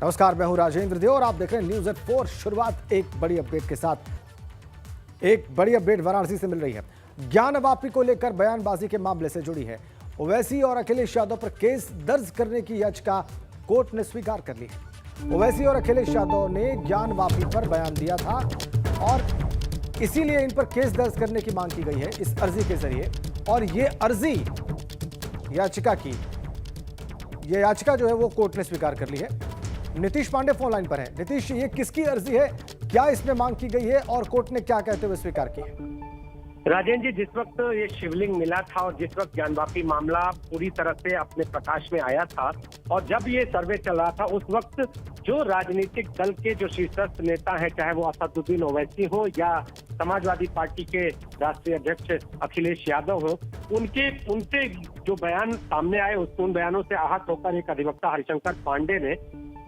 नमस्कार, मैं हूं राजेंद्र देव और आप देख रहे हैं न्यूज़ एट 4। शुरुआत एक बड़ी अपडेट के साथ। एक बड़ी अपडेट वाराणसी से मिल रही है। ज्ञान वापी को लेकर बयानबाजी के मामले से जुड़ी है। ओवैसी और अखिलेश यादव पर केस दर्ज करने की याचिका कोर्ट ने स्वीकार कर ली है। ओवैसी और अखिलेश यादव ने ज्ञान वापी पर बयान दिया था और इसीलिए इन पर केस दर्ज करने की मांग की गई है इस अर्जी के जरिए। और ये अर्जी याचिका जो है वो कोर्ट ने स्वीकार कर ली है। नीतीश पांडे फोन लाइन पर है। नीतीश, ये किसकी अर्जी है, क्या इसमें मांग की गई है और कोर्ट ने क्या कहते हुए स्वीकार की है? राजेंद्र जी, जिस वक्त ये शिवलिंग मिला था और जिस वक्त ज्ञानवापी मामला पूरी तरह से अपने प्रकाश में आया था और जब ये सर्वे चल रहा था, उस वक्त जो राजनीतिक दल के जो शीर्षस्थ नेता हैं, चाहे वो असदुद्दीन ओवैसी हो या समाजवादी पार्टी के राष्ट्रीय अध्यक्ष अखिलेश यादव हो, उनसे जो बयान सामने आए उन बयानों से आहत होकर एक अधिवक्ता हरिशंकर पांडे ने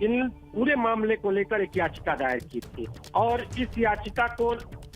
इन पूरे मामले को लेकर एक याचिका दायर की थी। और इस याचिका को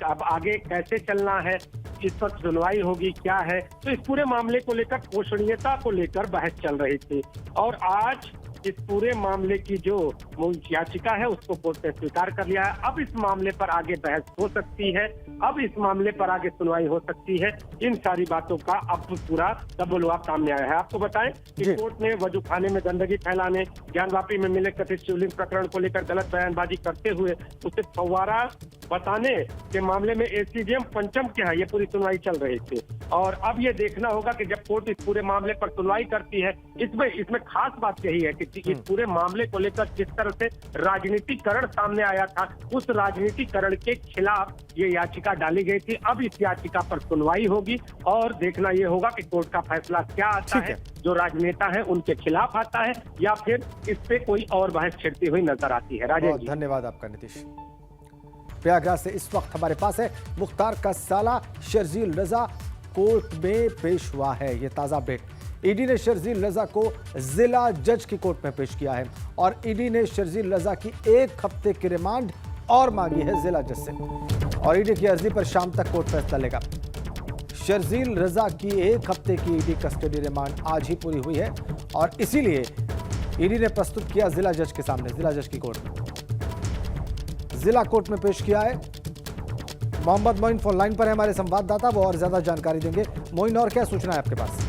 अब आगे कैसे चलना है, इस पर सुनवाई होगी क्या है, तो इस पूरे मामले को लेकर पोषणीयता को लेकर बहस चल रही थी। और आज इस पूरे मामले की जो मूल याचिका है उसको कोर्ट ने स्वीकार कर लिया है। अब इस मामले पर आगे बहस हो सकती है, अब इस मामले पर आगे सुनवाई हो सकती है। इन सारी बातों का अब पूरा सबूत सामने आया है। आपको बताएं कि कोर्ट ने वजूखाने में गंदगी फैलाने, ज्ञानवापी में मिले कथित शिवलिंग प्रकरण को लेकर गलत बयानबाजी करते हुए उसे फव्वारा बताने के मामले में एसीजेएम पंचम क्या है, ये पूरी सुनवाई चल रही थी। और अब ये देखना होगा कि जब कोर्ट इस पूरे मामले पर सुनवाई करती है, इसमें खास बात यही है कि इस पूरे मामले को लेकर जिस तरह से राजनीतिकरण सामने आया था, उस राजनीतिकरण के खिलाफ ये याचिका डाली गई थी। अब इस याचिका पर सुनवाई होगी और देखना ये होगा कि कोर्ट का फैसला क्या आता है, जो राजनेता है उनके खिलाफ आता है या फिर इस पे कोई और बहस छिड़ती हुई नजर आती है। राजेश, धन्यवाद आपका नीतीश। प्रयागराज से इस वक्त हमारे पास है मुख्तार का साला शर्जील रजा कोर्ट में पेश हुआ है। ये ताजा अपडेट। ईडी ने शर्जील रजा को जिला जज की कोर्ट में पेश किया है और ईडी ने शर्जील रजा की 1 हफ्ते की रिमांड और मांगी है जिला जज से। और ईडी की अर्जी पर शाम तक कोर्ट फैसला लेगा। शर्जील रजा की 1 हफ्ते की ईडी कस्टडी रिमांड आज ही पूरी हुई है और इसीलिए ईडी ने प्रस्तुत किया जिला जज के सामने, जिला जज की कोर्ट में। जिला कोर्ट में पेश किया है। मोहम्मद मोइन फोन लाइन पर है हमारे संवाददाता, वो और ज्यादा जानकारी देंगे। मोइन, और क्या सूचना है आपके पास?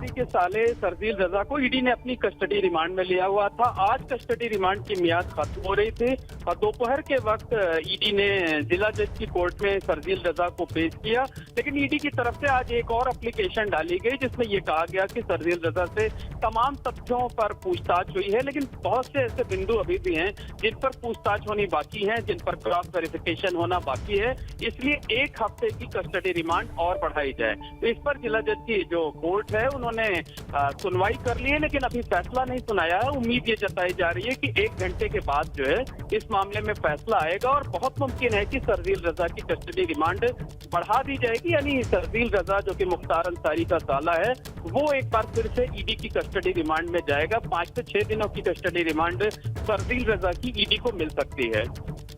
के साले शर्जील रजा को ईडी ने अपनी कस्टडी रिमांड में लिया हुआ था। आज कस्टडी रिमांड की मियाद खत्म हो रही थी और दोपहर के वक्त ईडी ने जिला जज की कोर्ट में शर्जील रजा को पेश किया। लेकिन ईडी की तरफ से आज एक और एप्लीकेशन डाली गई जिसमें यह कहा गया कि शर्जील रजा से तमाम तथ्यों पर पूछताछ हुई है, लेकिन बहुत से ऐसे बिंदु अभी भी हैं जिन पर पूछताछ होनी बाकी है, जिन पर क्रॉस वेरिफिकेशन होना बाकी है। इसलिए 1 हफ्ते की कस्टडी रिमांड और बढ़ाई जाए। तो इस पर जिला जज की जो कोर्ट है उन्होंने सुनवाई कर ली है, लेकिन अभी फैसला नहीं सुनाया है। उम्मीद ये जताई जा रही है कि 1 घंटे के बाद जो है इस मामले में फैसला आएगा और बहुत मुमकिन है कि शर्जील रजा की कस्टडी रिमांड बढ़ा दी जाएगी। यानी शर्जील रजा जो कि मुख्तार अंसारी का साला है, वो एक बार फिर से ईडी की कस्टडी रिमांड में जाएगा। 5 से 6 दिनों की कस्टडी रिमांड शर्जील रजा की ईडी को मिल सकती है।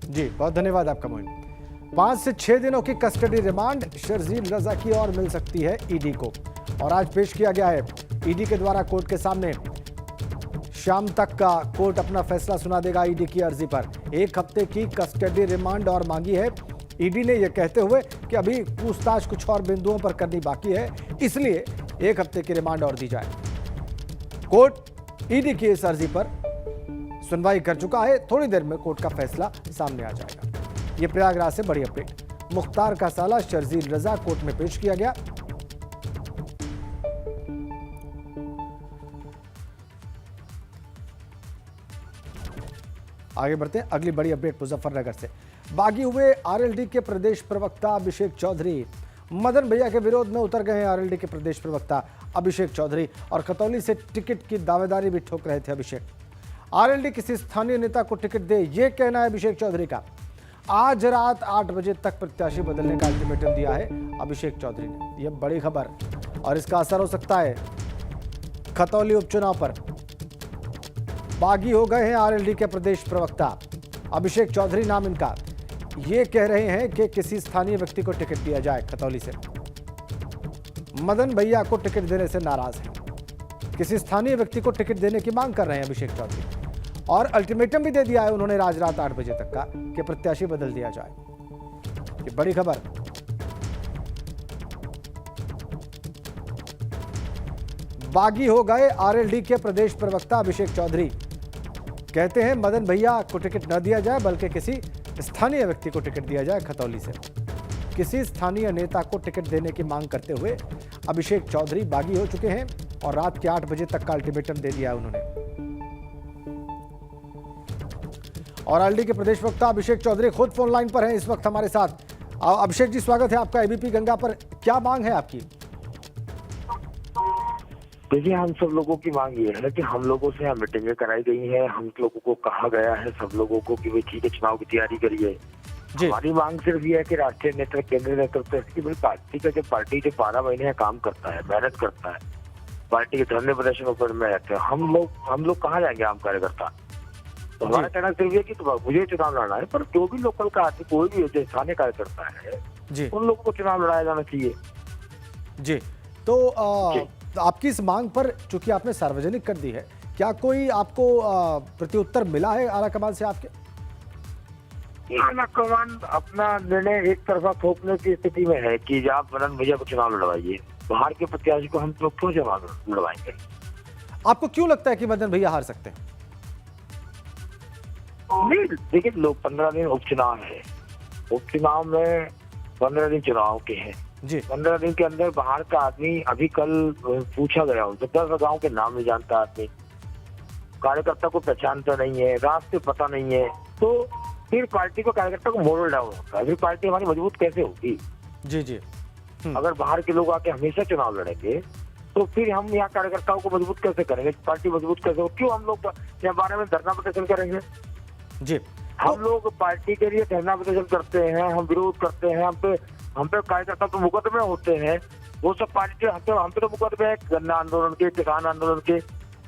जी, बहुत धन्यवाद आपका मोइन। 5 से 6 दिनों की कस्टडी रिमांड शर्जील रजा की और मिल सकती है ईडी को। और आज पेश किया गया है ईडी के द्वारा कोर्ट के सामने। शाम तक का कोर्ट अपना फैसला सुना देगा ईडी की अर्जी पर। 1 हफ्ते की कस्टडी रिमांड और मांगी है ईडी ने, यह कहते हुए कि अभी पूछताछ कुछ और बिंदुओं पर करनी बाकी है, इसलिए 1 हफ्ते की रिमांड और दी जाए। कोर्ट ईडी की इस अर्जी पर सुनवाई कर चुका है। थोड़ी देर में कोर्ट का फैसला सामने आ जाएगा। यह प्रयागराज से बड़ी अपडेट। मुख्तार का साला शर्जील रजा कोर्ट में पेश किया गया। आगे बढ़ते हैं अगली बड़ी अपडेट मुजफ्फरनगर से। बागी हुए आरएलडी के प्रदेश प्रवक्ता अभिषेक चौधरी। मदन भैया के विरोध में उतर गए हैं आरएलडी के प्रदेश प्रवक्ता अभिषेक चौधरी और खतौली से टिकट की दावेदारी भी ठोक रहे थे अभिषेक। आरएलडी किसी स्थानीय नेता को टिकट दे, ये कहना है अभिषेक चौधरी का। आज रात 8 बजे तक प्रत्याशी बदलने का अल्टीमेटम दिया है अभिषेक चौधरी ने। यह बड़ी खबर और इसका असर हो सकता है खतौली उपचुनाव पर। बागी हो गए हैं आरएलडी के प्रदेश प्रवक्ता अभिषेक चौधरी, नाम इनका। ये कह रहे हैं कि किसी स्थानीय व्यक्ति को टिकट दिया जाए खतौली से। मदन भैया को टिकट देने से नाराज हैं। किसी स्थानीय व्यक्ति को टिकट देने की मांग कर रहे हैं अभिषेक चौधरी। और अल्टीमेटम भी दे दिया है उन्होंने आज रात 8 बजे तक का कि प्रत्याशी बदल दिया जाए। ये बड़ी खबर। बागी हो गए आरएलडी के प्रदेश प्रवक्ता अभिषेक चौधरी। कहते हैं मदन भैया को टिकट न दिया जाए बल्कि किसी स्थानीय व्यक्ति को टिकट दिया जाए। खतौली से किसी स्थानीय नेता को टिकट देने की मांग करते हुए अभिषेक चौधरी बागी हो चुके हैं और रात के 8 बजे तक का अल्टीमेटम दे दिया है उन्होंने। और आरएलडी के प्रदेश प्रवक्ता अभिषेक चौधरी खुद फोन लाइन पर हैं इस वक्त हमारे साथ। अभिषेक जी, स्वागत है आपका एबीपी गंगा पर। क्या मांग है आपकी? देखिए, हम सब लोगों की मांग ये है कि हम लोगों से यहाँ मीटिंगें कराई गई हैं, हम लोगों को कहा गया है सब लोगों को कि भाई ठीक है चुनाव की तैयारी करिए। हमारी मांग सिर्फ ये है कि राष्ट्रीय नेतृत्व, केंद्रीय नेतृत्व की भाई पार्टी का जो 12 महीने का काम करता है, मेहनत करता है, पार्टी के धरने प्रदर्शनों पर में रहते हैं, हम लोग कहाँ जाएंगे आम कार्यकर्ता? तो हमारा कहना सिर्फ ये कि तो मुझे चुनाव लड़ना है, पर जो भी लोकल का आदमी, कोई भी जो स्थानीय कार्यकर्ता है उन लोगों को चुनाव लड़ाया जाना चाहिए। जी, तो आपकी इस मांग पर चूंकि आपने सार्वजनिक कर दी है, क्या कोई आपको प्रत्युत्तर मिला है आला कमान से आपके? आला कमान अपना निर्णय एक तरफा थोपने की स्थिति में है कि आप मदन भैया को चुनाव लड़वाइए, बाहर के प्रत्याशी को हम लोग क्यों चुनाव लड़वाएंगे? आपको क्यों लगता है कि मदन भैया हार सकते हैं? नहीं, देखिए, लोग 15 दिन उपचुनाव है, उपचुनाव में 15 दिन चुनाव के हैं जी। 15 दिन के अंदर बाहर का आदमी, अभी कल पूछा गया उनसे, 10 गांव के नाम नहीं जानता आदमी, कार्यकर्ता को पहचानता नहीं है, रास्ते पता नहीं है, तो फिर पार्टी को, कार्यकर्ता को मोरल डाउन होता है, फिर पार्टी हमारी मजबूत कैसे होगी? जी जी। अगर बाहर के लोग आके हमेशा चुनाव लड़ेंगे तो फिर हम यहाँ कार्यकर्ताओं को मजबूत कैसे करेंगे? पार्टी मजबूत कैसे हो? क्यों हम लोग यहाँ 12 में धरना प्रदर्शन करेंगे? जी, हम लोग पार्टी के लिए धरना प्रदर्शन करते हैं, हम विरोध करते हैं, हम पे कार्यकर्ता तो मुकदमे होते हैं, वो सब पार्टी हम पे तो मुकदमे है, गन्ना आंदोलन के, किसान आंदोलन के,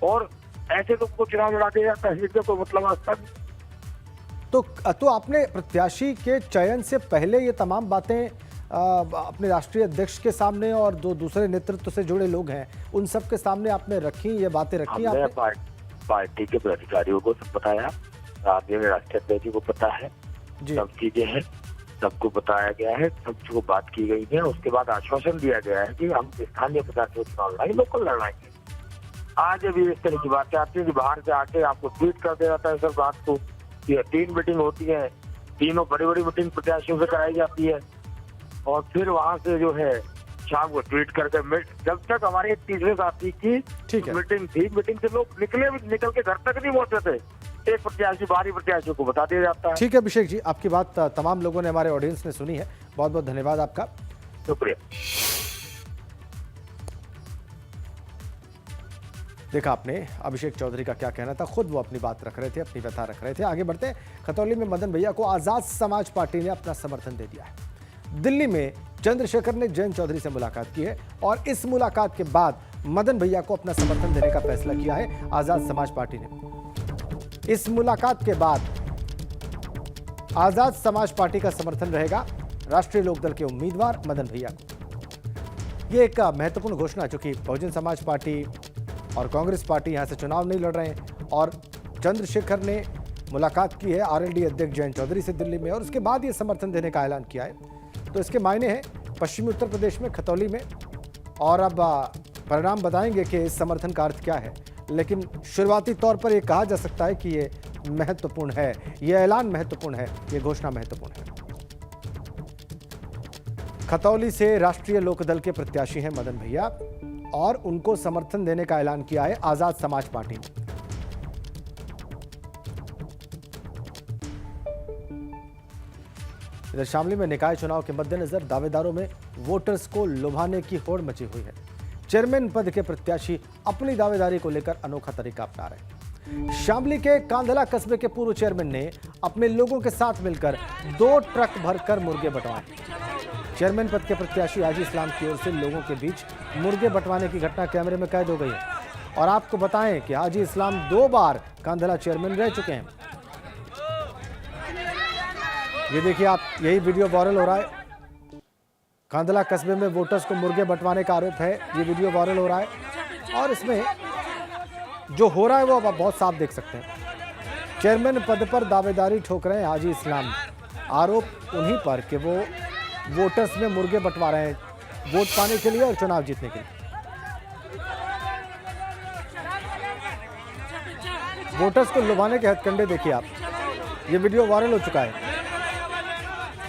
और ऐसे लोग को चुनाव लड़ा के जाता है, इसका कोई मतलब आता नहीं। तो आपने प्रत्याशी के चयन से पहले ये तमाम बातें अपने राष्ट्रीय अध्यक्ष के सामने और दो दूसरे नेतृत्व से जुड़े लोग हैं उन सब के सामने आपने रखी, ये बातें रखी आपने? पार्टी के पदाधिकारियों को सब बताया, राष्ट्रीय अध्यक्ष को पता है, सब चीजें हैं, सबको बताया गया है, सबको बात की गई है। उसके बाद आश्वासन दिया गया है कि हम स्थानीय प्रत्याशी चुनाव लड़ाएंगे, लोकल लड़ाएंगे। आज अभी इस तरह की बातें आती है कि बाहर से आके आपको ट्वीट कर दे जाता है सर बात को, 3 मीटिंग होती है, तीनों बड़ी मीटिंग प्रत्याशियों से कराई जाती है, और फिर वहां से जो है शाम को ट्वीट करके, जब तक हमारे तीसरे साथी की मीटिंग थी, मीटिंग से लोग निकल के घर तक नहीं पहुंचे थे, एक प्रत्याशी बाहरी प्रत्याशियों को बता दिया जाता है। ठीक है अभिषेक जी, आपकी बात तमाम लोगों ने, हमारे ऑडियंस ने सुनी है, बहुत बहुत धन्यवाद आपका। शुक्रिया। देखा आपने अभिषेक चौधरी का क्या कहना था, खुद वो अपनी बात रख रहे थे, अपनी व्यथा रख रहे थे। आगे बढ़ते हैं, खतौली में मदन भैया को आजाद समाज पार्टी ने अपना समर्थन दे दिया है। दिल्ली में चंद्रशेखर ने जयंत चौधरी से मुलाकात की है और इस मुलाकात के बाद मदन भैया को अपना समर्थन देने का फैसला किया है आजाद समाज पार्टी ने। इस मुलाकात के बाद आजाद समाज पार्टी का समर्थन रहेगा राष्ट्रीय लोकदल के उम्मीदवार मदन भैया को। ये एक महत्वपूर्ण घोषणा, चूंकि बहुजन समाज पार्टी और कांग्रेस पार्टी यहां से चुनाव नहीं लड़ रहे हैं और चंद्रशेखर ने मुलाकात की है आरएलडी अध्यक्ष जयंत चौधरी से दिल्ली में और उसके बाद ये समर्थन देने का ऐलान किया है। तो इसके मायने हैं पश्चिमी उत्तर प्रदेश में खतौली में, और अब परिणाम बताएंगे कि इस समर्थन का अर्थ क्या है। लेकिन शुरुआती तौर पर यह कहा जा सकता है कि ये महत्वपूर्ण है, ये ऐलान महत्वपूर्ण है, ये घोषणा महत्वपूर्ण है। खतौली से राष्ट्रीय लोकदल के प्रत्याशी हैं मदन भैया और उनको समर्थन देने का ऐलान किया है आजाद समाज पार्टी ने। इधर शामली में निकाय चुनाव के मद्देनजर दावेदारों में वोटर्स को लुभाने की होड़ मची हुई है। चेयरमैन पद के प्रत्याशी अपनी दावेदारी को लेकर अनोखा तरीका अपना रहे हैं। शामली के कांधला कस्बे के पूर्व चेयरमैन ने अपने लोगों के साथ मिलकर 2 ट्रक भरकर मुर्गे बंटवाए। चेयरमैन पद के प्रत्याशी हाजी इस्लाम की ओर से लोगों के बीच मुर्गे बंटवाने की घटना कैमरे में कैद हो गई है। और आपको बताएं कि हाजी इस्लाम 2 बार कांधला चेयरमैन रह चुके हैं। ये देखिए आप, यही वीडियो वायरल हो रहा है। कांधला कस्बे में वोटर्स को मुर्गे बंटवाने का आरोप है, ये वीडियो वायरल हो रहा है और इसमें जो हो रहा है वो आप बहुत साफ देख सकते हैं। चेयरमैन पद पर दावेदारी ठोक रहे हैं हाजी इस्लाम। आरोप उन्हीं पर कि वो वोटर्स में मुर्गे बंटवा रहे हैं वोट पाने के लिए और चुनाव जीतने के लिए। वोटर्स को लुभाने के हथकंडे देखिए आप। ये वीडियो वायरल हो चुका है।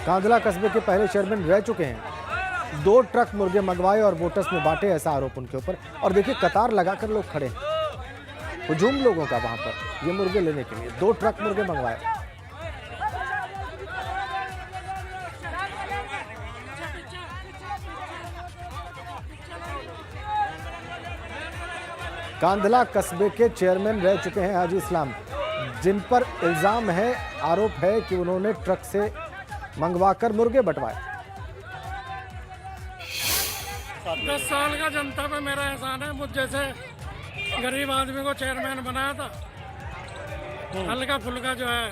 कांधला कस्बे के पहले चेयरमैन रह चुके हैं। 2 ट्रक मुर्गे मंगवाए और वोटर्स में बांटे, ऐसा आरोप उनके ऊपर। और देखिए कतार लगाकर लोग खड़े हैं, हुजूम लोगों का वहां पर ये मुर्गे लेने के लिए। 2 ट्रक मुर्गे मंगवाए। कांधला कस्बे के चेयरमैन रह चुके हैं हाजी इस्लाम, जिन पर इल्जाम है, आरोप है कि उन्होंने ट्रक से मंगवाकर मुर्गे बंटवाए। 10 साल का जनता पे मेरा एहसान है। मुझ जैसे गरीब आदमी को चेयरमैन बनाया था। हल्का फुल्का जो है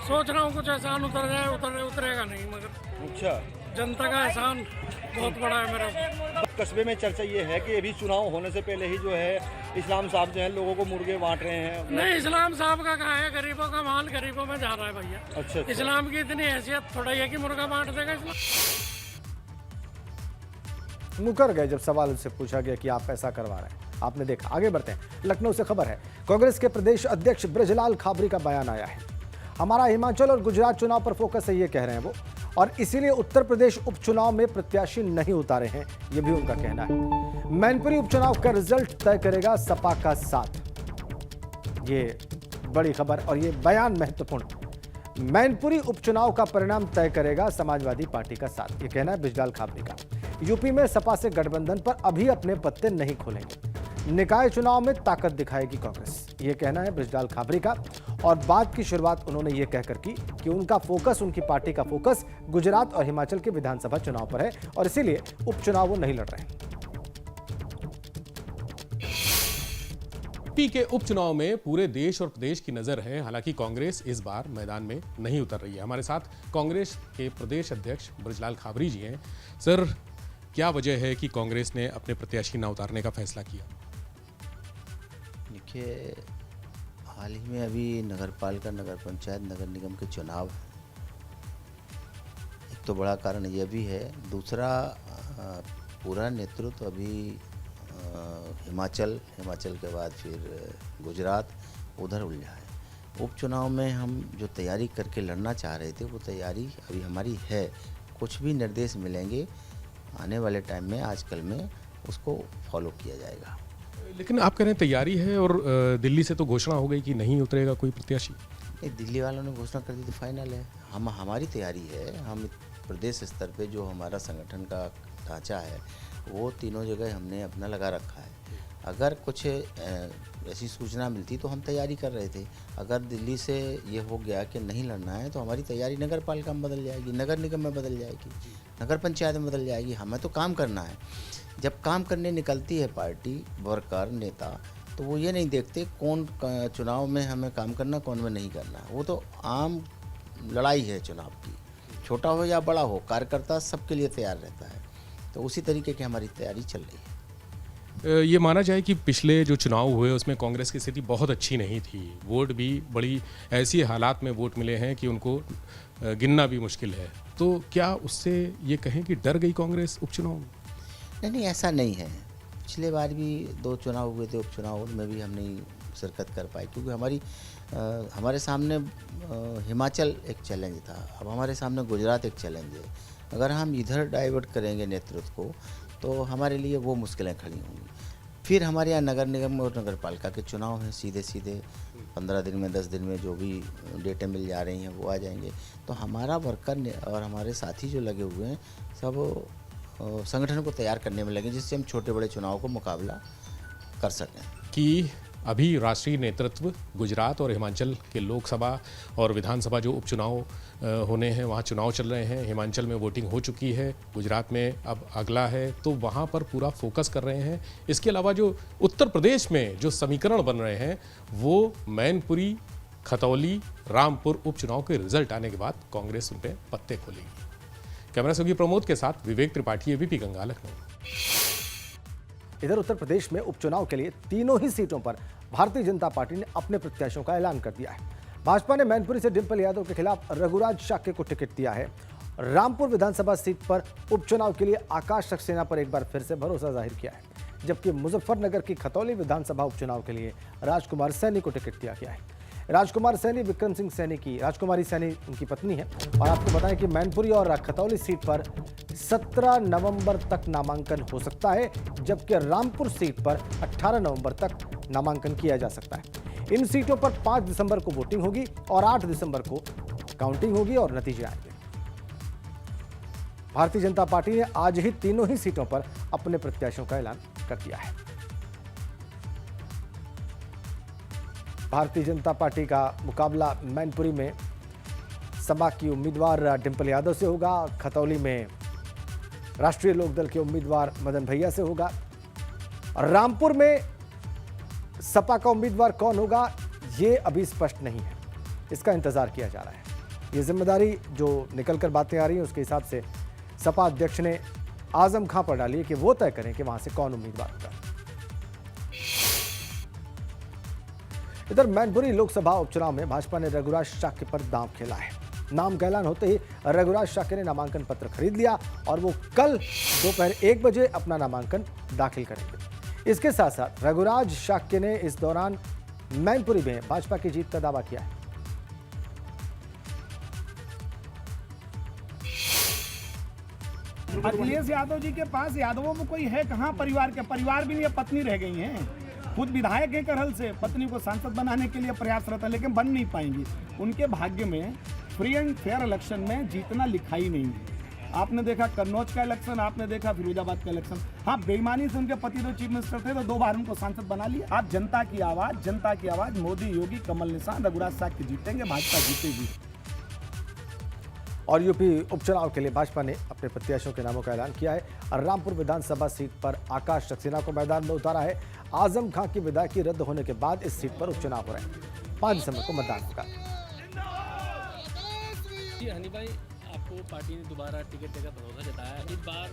सोच रहा हूँ कुछ एहसान उतर जाए, उतरेगा नहीं, मगर अच्छा जनता का एहसान बहुत बड़ा है मेरा ऊपर। कस्बे में चर्चा ये है कि अभी चुनाव होने से पहले ही जो है इस्लाम साहब जो है लोगों को मुर्गे बांट रहे हैं। नहीं, इस्लाम साहब का कहा है, गरीबों का माल गरीबों में जा रहा है भैया। अच्छा। इस्लाम की इतनी हैसियत थोड़ा ही है कि मुर्गा बांट देगा इस्लाम। मुकर गए जब सवाल उनसे पूछा गया कि आप ऐसा करवा रहे हैं। आपने देखा। आगे बढ़ते हैं। लखनऊ से खबर है, कांग्रेस के प्रदेश अध्यक्ष ब्रजलाल खाबरी का बयान आया है। हमारा हिमाचल और गुजरात चुनाव पर फोकस है, ये कह रहे हैं वो, और इसीलिए उत्तर प्रदेश उपचुनाव में प्रत्याशी नहीं उतारे हैं, ये भी उनका कहना है। मैनपुरी उपचुनाव का रिजल्ट तय करेगा सपा का साथ। ये बड़ी खबर और ये बयान महत्वपूर्ण। मैनपुरी उपचुनाव का परिणाम तय करेगा समाजवादी पार्टी का साथ, ये कहना है ब्रजलाल खाबरी का। यूपी में सपा से गठबंधन पर अभी अपने पत्ते नहीं खोलेंगे। निकाय चुनाव में ताकत दिखाएगी कांग्रेस, ये कहना है ब्रजलाल खाबरी का। और बात की शुरुआत उन्होंने ये कहकर की कि उनका फोकस, उनकी पार्टी का फोकस गुजरात और हिमाचल के विधानसभा चुनाव पर है और इसीलिए उपचुनाव वो नहीं लड़ रहे हैं। यूपी के उपचुनाव में पूरे देश और प्रदेश की नजर है। हालांकि कांग्रेस इस बार मैदान में नहीं उतर रही है। हमारे साथ कांग्रेस के प्रदेश अध्यक्ष ब्रजलाल खाबरी जी हैं। सर, क्या वजह है कि कांग्रेस ने अपने प्रत्याशी न उतारने का फैसला किया? देखिए, हाल ही में अभी नगर पालिका, नगर पंचायत, नगर निगम के चुनाव हैं। एक तो बड़ा कारण यह भी है, दूसरा पूरा नेतृत्व अभी हिमाचल के बाद फिर गुजरात उधर उलझा है। उपचुनाव में हम जो तैयारी करके लड़ना चाह रहे थे वो तैयारी अभी हमारी है। कुछ भी निर्देश मिलेंगे आने वाले टाइम में, आजकल में, उसको फॉलो किया जाएगा। लेकिन आप कह रहे हैं तैयारी है और दिल्ली से तो घोषणा हो गई कि नहीं उतरेगा कोई प्रत्याशी। दिल्ली वालों ने घोषणा कर दी तो फाइनल है। हमारी तैयारी है। हम प्रदेश स्तर पे जो हमारा संगठन का ढांचा है वो तीनों जगह हमने अपना लगा रखा है। अगर कुछ ऐसी सूचना मिलती तो हम तैयारी कर रहे थे। अगर दिल्ली से ये हो गया कि नहीं लड़ना है तो हमारी तैयारी नगर पालिका में बदल जाएगी, नगर निगम में बदल जाएगी, नगर पंचायत में बदल जाएगी। हमें तो काम करना है। जब काम करने निकलती है पार्टी, वर्कर, नेता, तो वो ये नहीं देखते कौन चुनाव में हमें काम करना, कौन में नहीं करना। वो तो आम लड़ाई है चुनाव की, छोटा हो या बड़ा हो, कार्यकर्ता सबके लिए तैयार रहता है। तो उसी तरीके की हमारी तैयारी चल रही है। ये माना जाए कि पिछले जो चुनाव हुए उसमें कांग्रेस की स्थिति बहुत अच्छी नहीं थी। वोट भी बड़ी ऐसी हालात में वोट मिले हैं कि उनको गिनना भी मुश्किल है। तो क्या उससे ये कहें कि डर गई कांग्रेस उपचुनाव में? नहीं, ऐसा नहीं है। पिछले बार भी 2 चुनाव हुए थे, उपचुनाव, उनमें भी हम नहीं शिरकत कर पाए क्योंकि हमारे सामने हिमाचल एक चैलेंज था। अब हमारे सामने गुजरात एक चैलेंज है। अगर हम इधर डाइवर्ट करेंगे नेतृत्व को तो हमारे लिए वो मुश्किलें खड़ी होंगी। फिर हमारे यहाँ नगर निगम और नगर पालिका के चुनाव हैं, सीधे 15 दिन में, 10 दिन में जो भी डेटें मिल जा रही हैं वो आ जाएंगे। तो हमारा वर्कर और हमारे साथी जो लगे हुए हैं सब संगठन को तैयार करने में लगे जिससे हम छोटे बड़े चुनाव को मुकाबला कर सकें। कि अभी राष्ट्रीय नेतृत्व गुजरात और हिमाचल के लोकसभा और विधानसभा जो उपचुनाव होने हैं वहाँ चुनाव चल रहे हैं। हिमाचल में वोटिंग हो चुकी है, गुजरात में अब अगला है, तो वहाँ पर पूरा फोकस कर रहे हैं। इसके अलावा जो उत्तर प्रदेश में जो समीकरण बन रहे हैं वो मैनपुरी, खतौली, रामपुर उपचुनाव के रिजल्ट आने के बाद कांग्रेस उन पर पत्ते खोलेगी। कैमरा सहयोगी प्रमोद के साथ विवेक त्रिपाठी, एबीपी गंगा, लखनऊ। इधर उत्तर प्रदेश में उपचुनाव के लिए तीनों ही सीटों पर भारतीय जनता पार्टी ने अपने प्रत्याशियों का ऐलान कर दिया है। भाजपा ने मैनपुरी से डिंपल यादव के खिलाफ रघुराज शाक्य को टिकट दिया है। रामपुर विधानसभा सीट पर उपचुनाव के लिए आकाश सक्सेना पर एक बार फिर से भरोसा जाहिर किया है, जबकि मुजफ्फरनगर की खतौली विधानसभा उपचुनाव के लिए राजकुमार सैनी को टिकट दिया गया है। राजकुमार सैनी विक्रम सिंह सैनी की राजकुमारी सैनी उनकी पत्नी है। और आपको बताएं कि मैनपुरी और खतौली सीट पर 17 नवंबर तक नामांकन हो सकता है, जबकि रामपुर सीट पर 18 नवंबर तक नामांकन किया जा सकता है। इन सीटों पर 5 दिसंबर को वोटिंग होगी और 8 दिसंबर को काउंटिंग होगी और नतीजे आएंगे। भारतीय जनता पार्टी ने आज ही तीनों ही सीटों पर अपने प्रत्याशियों का ऐलान कर दिया है। भारतीय जनता पार्टी का मुकाबला मैनपुरी में सपा की उम्मीदवार डिंपल यादव से होगा, खतौली में राष्ट्रीय लोकदल के उम्मीदवार मदन भैया से होगा। रामपुर में सपा का उम्मीदवार कौन होगा ये अभी स्पष्ट नहीं है, इसका इंतजार किया जा रहा है। ये जिम्मेदारी जो निकलकर बातें आ रही हैं उसके हिसाब से सपा अध्यक्ष ने आजम खां पर डाली है कि वो तय करें कि वहां से कौन उम्मीदवार होगा। इधर मैनपुरी लोकसभा उपचुनाव में भाजपा ने रघुराज शाक्य पर दांव खेला है। नाम का ऐलान होते ही रघुराज शाक्य ने नामांकन पत्र खरीद लिया और वो कल दोपहर 1 बजे अपना नामांकन दाखिल करेंगे। इसके साथ साथ रघुराज शाक्य ने इस दौरान मैनपुरी में भाजपा की जीत का दावा किया है। अखिलेश यादव जी के पास यादवों में कोई है कहाँ? परिवार के परिवार भी नहीं, पत्नी रह गई हैं। खुद विधायक है करहल से, पत्नी को सांसद बनाने के लिए प्रयासरत है, लेकिन बन नहीं पाएंगी। उनके भाग्य में फ्री एंड फेयर इलेक्शन में जीतना लिखा ही नहीं है। आपने देखा कन्नौज का इलेक्शन, आपने देखा फिरोजाबाद का इलेक्शन। हाँ, बेईमानी से उनके पति तो चीफ मिनिस्टर थे तो 2 बार उनको सांसद बना लिया। आप जनता की आवाज मोदी, योगी, कमल निशान, रघुराज शाक्य जीतेंगे, भाजपा जीतेगी। और यूपी उपचुनाव के लिए भाजपा ने अपने प्रत्याशियों के नामों का ऐलान किया है। रामपुर विधानसभा सीट पर आकाश सक्सेना को मैदान में उतारा है। आजम खां की विदायगी रद्द होने के बाद इस सीट पर उपचुनाव हो रहे हैं। 5 दिसंबर को मतदान होगा। जी हनी भाई, आपको पार्टी ने दोबारा टिकट देकर भरोसा जताया इस बार।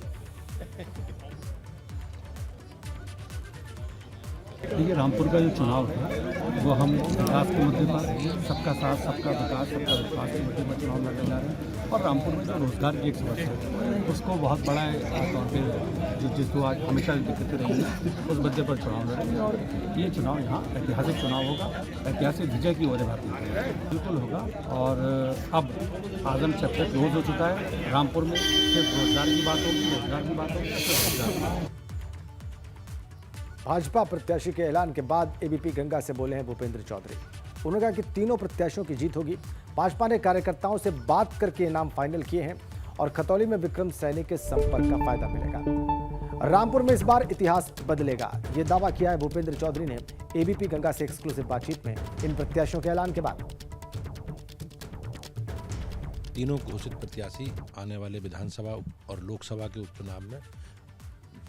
देखिए, रामपुर का जो चुनाव है वो हम विकास के मुद्दे पर, सबका साथ सबका विकास सबका विश्वास के मुद्दे पर चुनाव लड़ने जा रहे हैं। और रामपुर में जो रोजगार की एक समस्या है उसको बहुत बड़ा तौर पर जिसको आज हमेशा दिक्कतें रही हैं उस मुद्दे पर चुनाव लड़ेंगे। और ये चुनाव यहाँ ऐतिहासिक चुनाव होगा, ऐतिहासिक विजय की वजह बिल्कुल होगा। और अब आजम चैप्टर क्लोज हो चुका है। रामपुर में सिर्फ रोजगार की बात होगी, भाजपा प्रत्याशी के ऐलान के बाद एबीपी गंगा से बोले हैं भूपेंद्र चौधरी। उन्होंने कहा कि तीनों प्रत्याशियों की जीत होगी। भाजपा ने कार्यकर्ताओं से बात करके नाम फाइनल किए हैं और खतौली में विक्रम सैनी के संपर्क का फायदा मिलेगा। रामपुर में इस बार इतिहास बदलेगा, ये दावा किया है भूपेंद्र चौधरी ने एबीपी गंगा से एक्सक्लूसिव बातचीत में इन प्रत्याशियों के ऐलान के बाद। तीनों घोषित प्रत्याशी आने वाले विधानसभा और लोकसभा के उपचुनाव में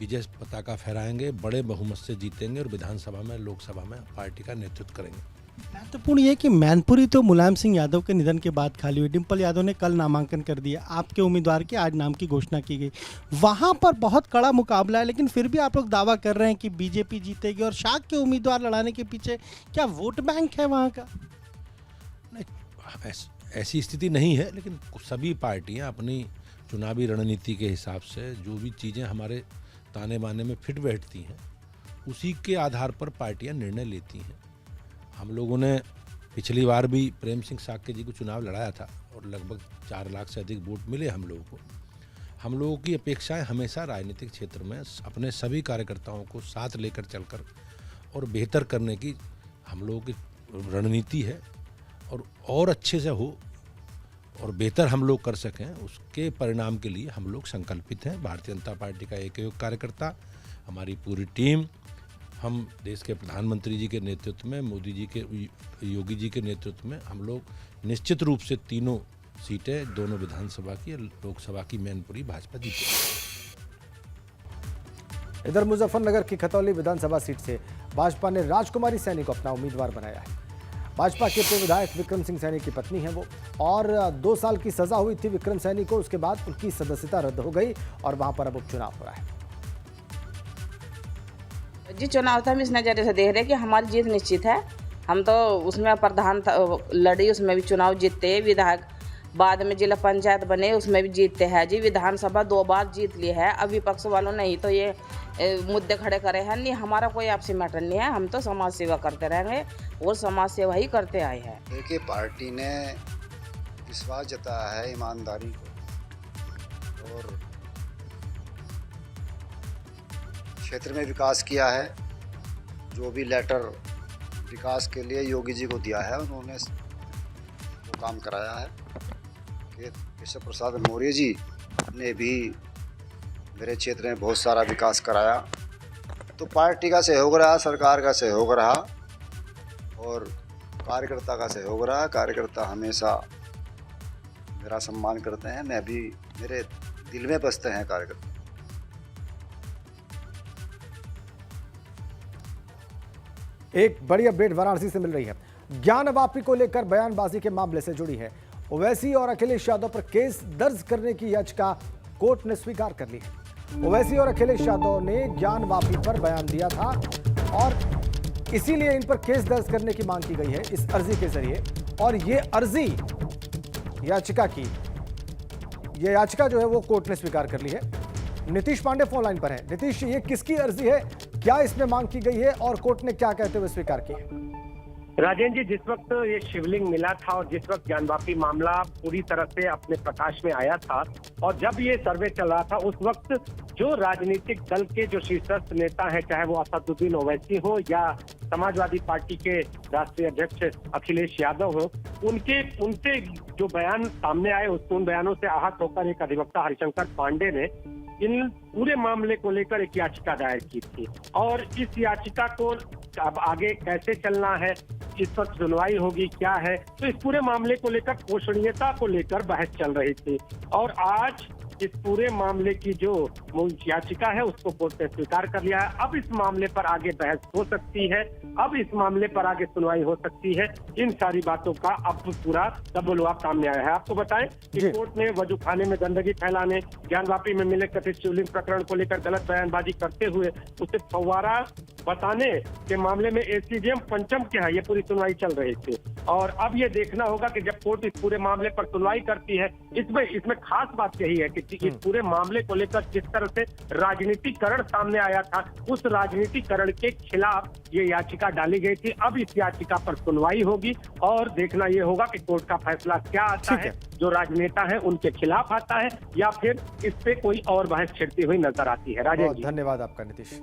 विजय पताका फहराएंगे, बड़े बहुमत से जीतेंगे और विधानसभा में लोकसभा में पार्टी का नेतृत्व करेंगे। महत्वपूर्ण ये कि मैनपुरी तो मुलायम सिंह यादव के निधन के बाद खाली हुई। डिंपल यादव ने कल नामांकन कर दिया, आपके उम्मीदवार के आज नाम की घोषणा की गई। वहां पर बहुत कड़ा मुकाबला है, लेकिन फिर भी आप लोग दावा कर रहे हैं कि बीजेपी जीतेगी। और शाक्य के उम्मीदवार लड़ाने के पीछे क्या वोट बैंक है वहाँ का? नहीं, ऐसी स्थिति नहीं है, लेकिन सभी पार्टियाँ अपनी चुनावी रणनीति के हिसाब से जो भी चीज़ें हमारे ताने बाने में फिट बैठती हैं उसी के आधार पर पार्टियां निर्णय लेती हैं। हम लोगों ने पिछली बार भी प्रेम सिंह शाक्य जी को चुनाव लड़ाया था और लगभग 4 लाख से अधिक वोट मिले हम लोगों को। हम लोगों की अपेक्षाएं हमेशा राजनीतिक क्षेत्र में अपने सभी कार्यकर्ताओं को साथ लेकर चलकर और बेहतर करने की हम लोगों की रणनीति है। और अच्छे से हो और बेहतर हम लोग कर सकें, उसके परिणाम के लिए हम लोग संकल्पित हैं। भारतीय जनता पार्टी का एक कार्यकर्ता, हमारी पूरी टीम, हम देश के प्रधानमंत्री जी के नेतृत्व में, मोदी जी के, योगी जी के नेतृत्व में हम लोग निश्चित रूप से तीनों सीटें, दोनों विधानसभा की, लोकसभा की मैनपुरी भाजपा जीतेगी। इधर मुजफ्फरनगर की खतौली विधानसभा सीट से भाजपा ने राजकुमारी सैनी को अपना उम्मीदवार बनाया है। भाजपा के पूर्व विधायक विक्रम सिंह सैनी की पत्नी है वो, और 2 साल की सजा हुई थी विक्रम सैनी को। उसके बाद उनकी सदस्यता रद्द हो गई और वहां पर अब उपचुनाव हो रहा है। जी, चुनाव तो हम इस नज़रिए से देख रहे हैं कि हमारी जीत निश्चित है हम तो उसमें प्रधान लड़ी, उसमें भी चुनाव जीतते, विधायक बाद में जिला पंचायत बने उसमें भी जीतते हैं जी, विधानसभा 2 बार जीत लिए है। अब विपक्ष वालों ने ही तो ये मुद्दे खड़े करे हैं। नहीं, हमारा कोई आपसी मैटर नहीं है, हम तो समाज सेवा करते रहेंगे और समाज सेवा ही करते आए हैं। देखिए, पार्टी ने विश्वास जताया है ईमानदारी को और क्षेत्र में विकास किया है। जो भी लेटर विकास के लिए योगी जी को दिया है उन्होंने वो काम कराया है कि केशव प्रसाद मौर्य जी ने भी मेरे क्षेत्र में बहुत सारा विकास कराया। तो पार्टी का सहयोग रहा, सरकार का सहयोग रहा और कार्यकर्ता का सहयोग रहा। कार्यकर्ता हमेशा मेरा सम्मान करते हैं, मैं भी, मेरे दिल में बसते हैं कार्यकर्ता। एक बड़ी अपडेट वाराणसी से मिल रही है। ज्ञानवापी को लेकर बयानबाजी के मामले से जुड़ी है। ओवैसी और अखिलेश यादव पर केस दर्ज करने की याचिका कोर्ट ने स्वीकार कर ली है। ओवैसी और अखिलेश यादव ने ज्ञानवापी पर बयान दिया था और इसीलिए इन पर केस दर्ज करने की मांग की गई है इस अर्जी के जरिए। और ये अर्जी याचिका जो है वो कोर्ट ने स्वीकार कर ली है। नीतीश पांडे फोन लाइन पर है। नीतीश, ये किसकी अर्जी है, क्या इसमें मांग की गई है और कोर्ट ने क्या कहते हुए स्वीकार की है? राजेंद्र जी, जिस वक्त ये शिवलिंग मिला था और जिस वक्त ज्ञानवापी मामला पूरी तरह से अपने प्रकाश में आया था और जब ये सर्वे चल रहा था, उस वक्त जो राजनीतिक दल के जो शीर्षस्थ नेता हैं, चाहे वो असदुद्दीन ओवैसी हो या समाजवादी पार्टी के राष्ट्रीय अध्यक्ष अखिलेश यादव हो, उनसे जो बयान सामने आए उन बयानों से आहत होकर एक अधिवक्ता हरिशंकर पांडे ने इन पूरे मामले को लेकर एक याचिका दायर की थी। और इस याचिका को अब आगे कैसे चलना है, इस पर सुनवाई होगी, क्या है, तो इस पूरे मामले को लेकर पोषणीयता को लेकर बहस चल रही थी। और आज इस पूरे मामले की जो मूल याचिका है उसको कोर्ट ने स्वीकार कर लिया है। अब इस मामले पर आगे बहस हो सकती है, अब इस मामले पर आगे सुनवाई हो सकती है। इन सारी बातों का अब पूरा सबूत सामने आया है। आपको बताएं कि कोर्ट ने वजूखाने में गंदगी फैलाने, ज्ञानवापी में मिले कथित शिवलिंग प्रकरण को लेकर गलत बयानबाजी करते हुए उसे फव्वारा बताने के मामले में एसीजेएम पंचम के है ये पूरी सुनवाई चल रही थी। और अब ये देखना होगा कि जब कोर्ट इस पूरे मामले पर सुनवाई करती है, इसमें खास बात यही है कि इस पूरे मामले को लेकर जिस तरह से राजनीतिकरण सामने आया था, उस राजनीतिकरण के खिलाफ ये याचिका डाली गई थी। अब इस याचिका पर सुनवाई होगी और देखना ये होगा कि कोर्ट का फैसला क्या आता है, जो राजनेता है उनके खिलाफ आता है या फिर इस पे कोई और बहस छिड़ती हुई नजर आती है। राजेश जी, धन्यवाद आपका नीतीश।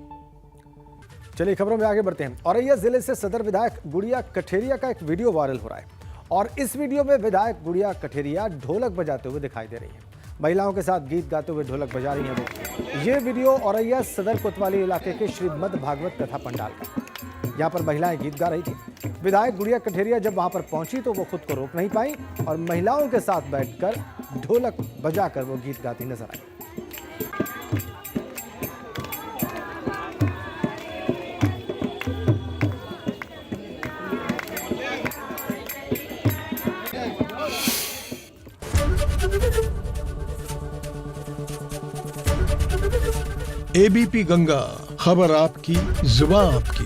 चलिए खबरों में आगे बढ़ते हैं। औरैया जिले से सदर विधायक गुड़िया कठेरिया का एक वीडियो वायरल हो रहा है और इस वीडियो में विधायक गुड़िया कठेरिया ढोलक बजाते हुए दिखाई दे रही है। महिलाओं के साथ गीत गाते हुए ढोलक बजा रही हैं वो। ये वीडियो औरैया सदर कोतवाली इलाके के श्रीमद् भागवत कथा पंडाल का। यहाँ पर महिलाएं गीत गा रही थी। विधायक गुड़िया कठेरिया जब वहां पर पहुंची तो वो खुद को रोक नहीं पाई और महिलाओं के साथ बैठकर ढोलक बजाकर वो गीत गाती नजर आई। एबीपी गंगा, खबर आपकी, जुबान आपकी।